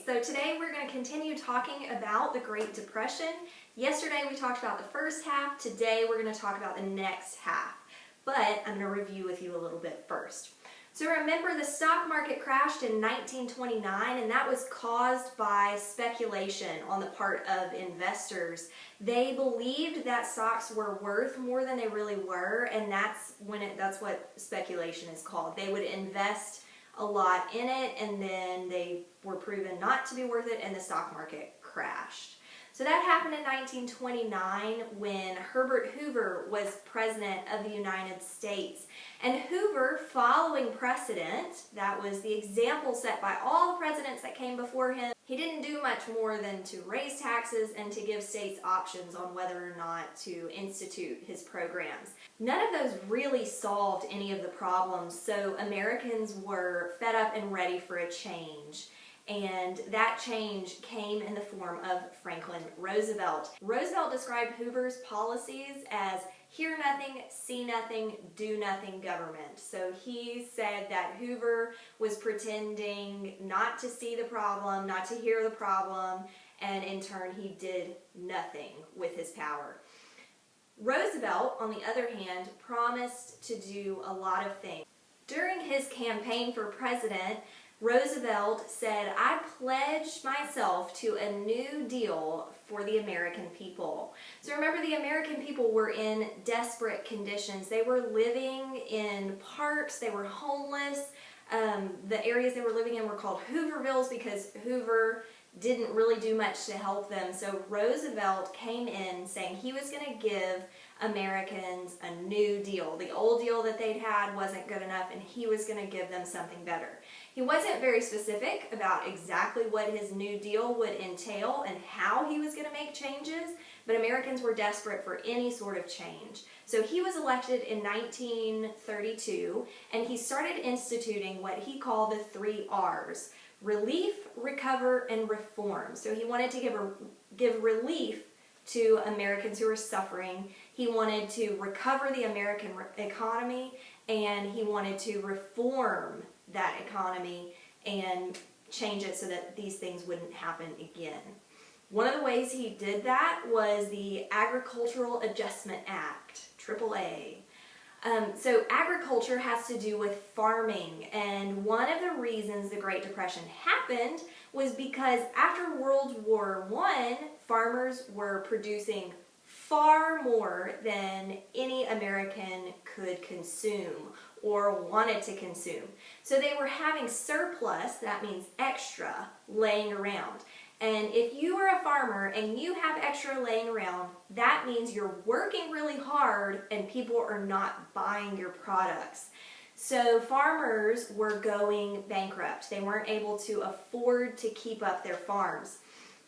So today we're going to continue talking about the Great Depression. Yesterday we talked about the first half. Today we're going to talk about the next half. But I'm going to review with you a little bit first. So remember, the stock market crashed in 1929, and that was caused by speculation on the part of investors. They believed that stocks were worth more than they really were, and that's what speculation is called. They would invest a lot in it, and then they were proven not to be worth it, and the stock market crashed. So that happened in 1929 when Herbert Hoover was president of the United States. And Hoover, following precedent, that was the example set by all the presidents that came before him, he didn't do much more than to raise taxes and to give states options on whether or not to institute his programs. None of those really solved any of the problems, so Americans were fed up and ready for a change. And that change came in the form of Franklin Roosevelt. Roosevelt described Hoover's policies as hear nothing, see nothing, do nothing government. So he said that Hoover was pretending not to see the problem, not to hear the problem, and in turn he did nothing with his power. Roosevelt, on the other hand, promised to do a lot of things. During his campaign for president, Roosevelt said, "I pledge myself to a new deal for the American people." So remember, the American people were in desperate conditions. They were living in parks, they were homeless. The areas they were living in were called Hoovervilles because Hoover didn't really do much to help them. So Roosevelt came in saying he was going to give Americans a new deal. The old deal that they'd had wasn't good enough, and he was going to give them something better. He wasn't very specific about exactly what his new deal would entail and how he was going to make changes, but Americans were desperate for any sort of change. So he was elected in 1932, and he started instituting what he called the 3 R's. Relief, recover, and reform. So he wanted to give relief to Americans who were suffering. He wanted to recover the American economy, and he wanted to reform that economy and change it so that these things wouldn't happen again. One of the ways he did that was the Agricultural Adjustment Act, AAA. So agriculture has to do with farming, and one of the reasons the Great Depression happened was because after World War I, farmers were producing far more than any American could consume or wanted to consume. So they were having surplus, that means extra, laying around. And if you are a farmer and you have extra laying around, that means you're working really hard and people are not buying your products. So farmers were going bankrupt. They weren't able to afford to keep up their farms.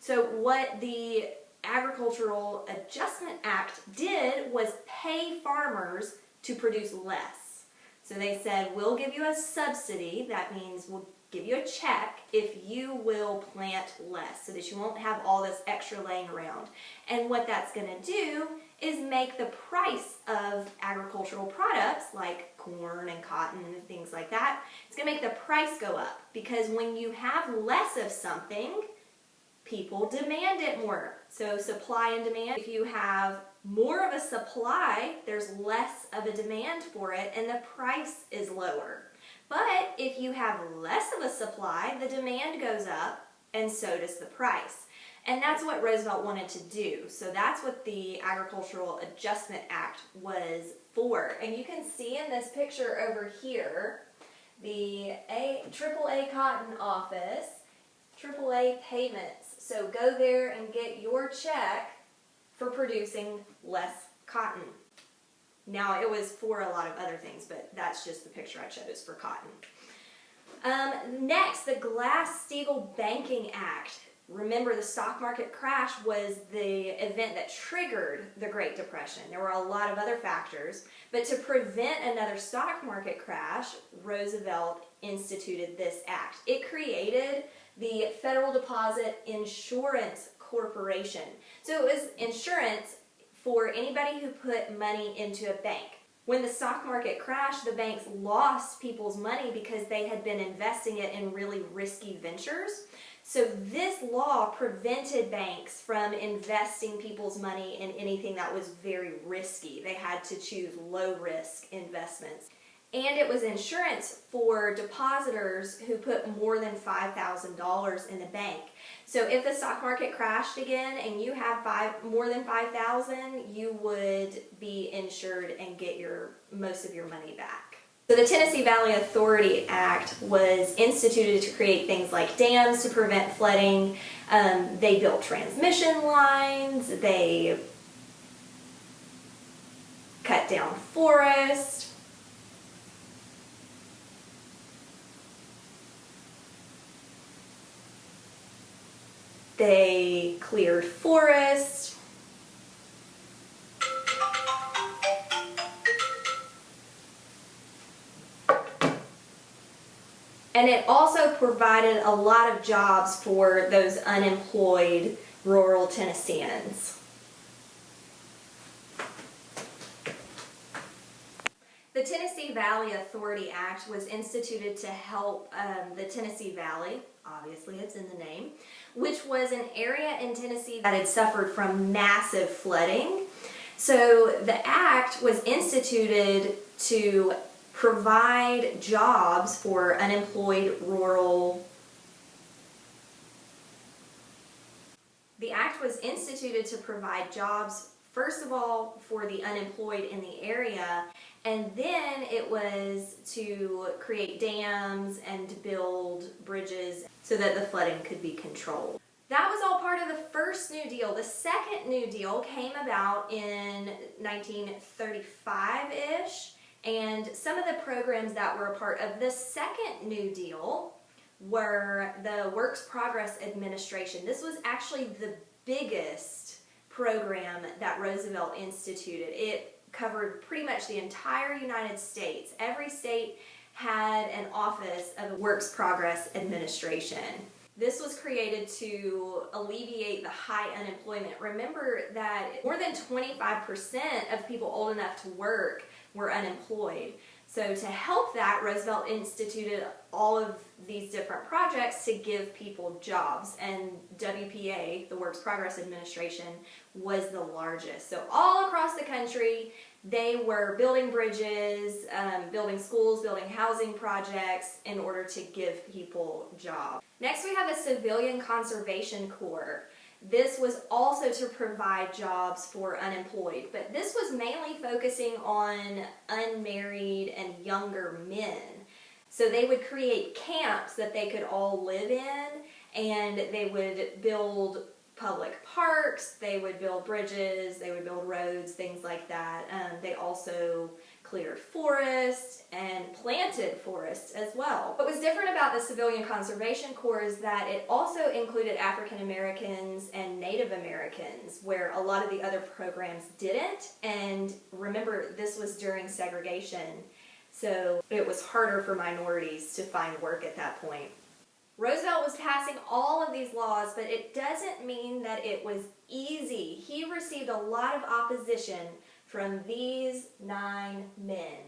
So what the Agricultural Adjustment Act did was pay farmers to produce less. So they said, we'll give you a subsidy, that means we'll give you a check if you will plant less so that you won't have all this extra laying around. And what that's going to do is make the price of agricultural products like corn and cotton and things like that, it's going to make the price go up, because when you have less of something, people demand it more. So supply and demand. If you have more of a supply, there's less of a demand for it and the price is lower. But if you have less of a supply, the demand goes up and so does the price. And that's what Roosevelt wanted to do. So that's what the Agricultural Adjustment Act was for. And you can see in this picture over here, the AAA Cotton Office, AAA payments. So go there and get your check for producing less cotton. Now, it was for a lot of other things, but that's just the picture I chose for cotton. Next, the Glass-Steagall Banking Act. Remember, the stock market crash was the event that triggered the Great Depression. There were a lot of other factors, but to prevent another stock market crash, Roosevelt instituted this act. It created the Federal Deposit Insurance Corporation. So it was insurance for anybody who put money into a bank. When the stock market crashed, the banks lost people's money because they had been investing it in really risky ventures. So this law prevented banks from investing people's money in anything that was very risky. They had to choose low-risk investments. And it was insurance for depositors who put more than $5,000 in the bank. So if the stock market crashed again and you had more than $5,000, you would be insured and get most of your money back. So the Tennessee Valley Authority Act was instituted to create things like dams to prevent flooding. They built transmission lines. They cut down forests. They cleared forests. And it also provided a lot of jobs for those unemployed rural Tennesseans. The Tennessee Valley Authority Act was instituted to help the Tennessee Valley, obviously it's in the name, which was an area in Tennessee that had suffered from massive flooding. So the act was instituted to provide jobs for unemployed rural. The act was instituted to provide jobs, first of all, for the unemployed in the area, and then it was to create dams and to build bridges so that the flooding could be controlled. That was all part of the first New Deal. The second New Deal came about in 1935-ish, and some of the programs that were a part of the second New Deal were the Works Progress Administration. This was actually the biggest program that Roosevelt instituted. It covered pretty much the entire United States. Every state had an office of the Works Progress Administration. This was created to alleviate the high unemployment. Remember that more than 25% of people old enough to work were unemployed. So to help that, Roosevelt instituted all of these different projects to give people jobs, and WPA, the Works Progress Administration, was the largest. So all across the country, they were building bridges, building schools, building housing projects in order to give people jobs. Next we have the Civilian Conservation Corps. This was also to provide jobs for unemployed, but this was mainly focusing on unmarried and younger men. So they would create camps that they could all live in, and they would build public parks, they would build bridges, they would build roads, things like that. They also cleared forests and planted forests as well. What was different about the Civilian Conservation Corps is that it also included African Americans and Native Americans, where a lot of the other programs didn't. And remember, this was during segregation, so it was harder for minorities to find work at that point. Roosevelt was passing all of these laws, but it doesn't mean that it was easy. He received a lot of opposition from these 9 men,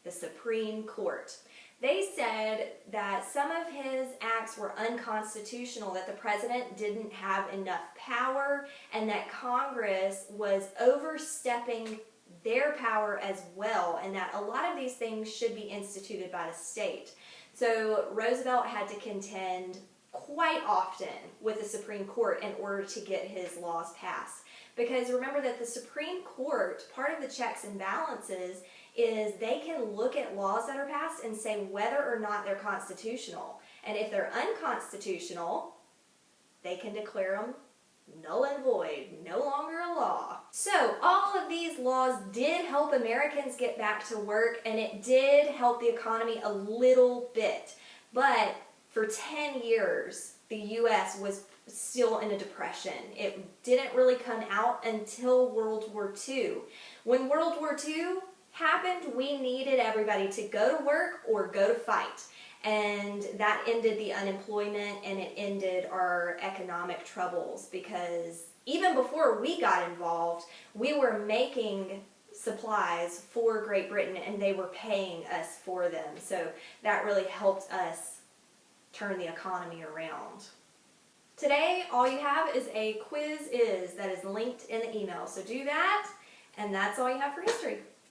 the Supreme Court. They said that some of his acts were unconstitutional, that the president didn't have enough power, and that Congress was overstepping their power as well, and that a lot of these things should be instituted by the state. So Roosevelt had to contend quite often with the Supreme Court in order to get his laws passed. Because remember that the Supreme Court, part of the checks and balances, is they can look at laws that are passed and say whether or not they're constitutional. And if they're unconstitutional, they can declare them null and void, no longer a law. So all of these laws did help Americans get back to work, and it did help the economy a little bit. But for 10 years, the U.S. was still in a depression. It didn't really come out until World War II. When World War II happened, we needed everybody to go to work or go to fight. And that ended the unemployment, and it ended our economic troubles, because even before we got involved, we were making supplies for Great Britain and they were paying us for them. So that really helped us turn the economy around. Today, all you have is a quiz that is linked in the email. So do that, and that's all you have for history.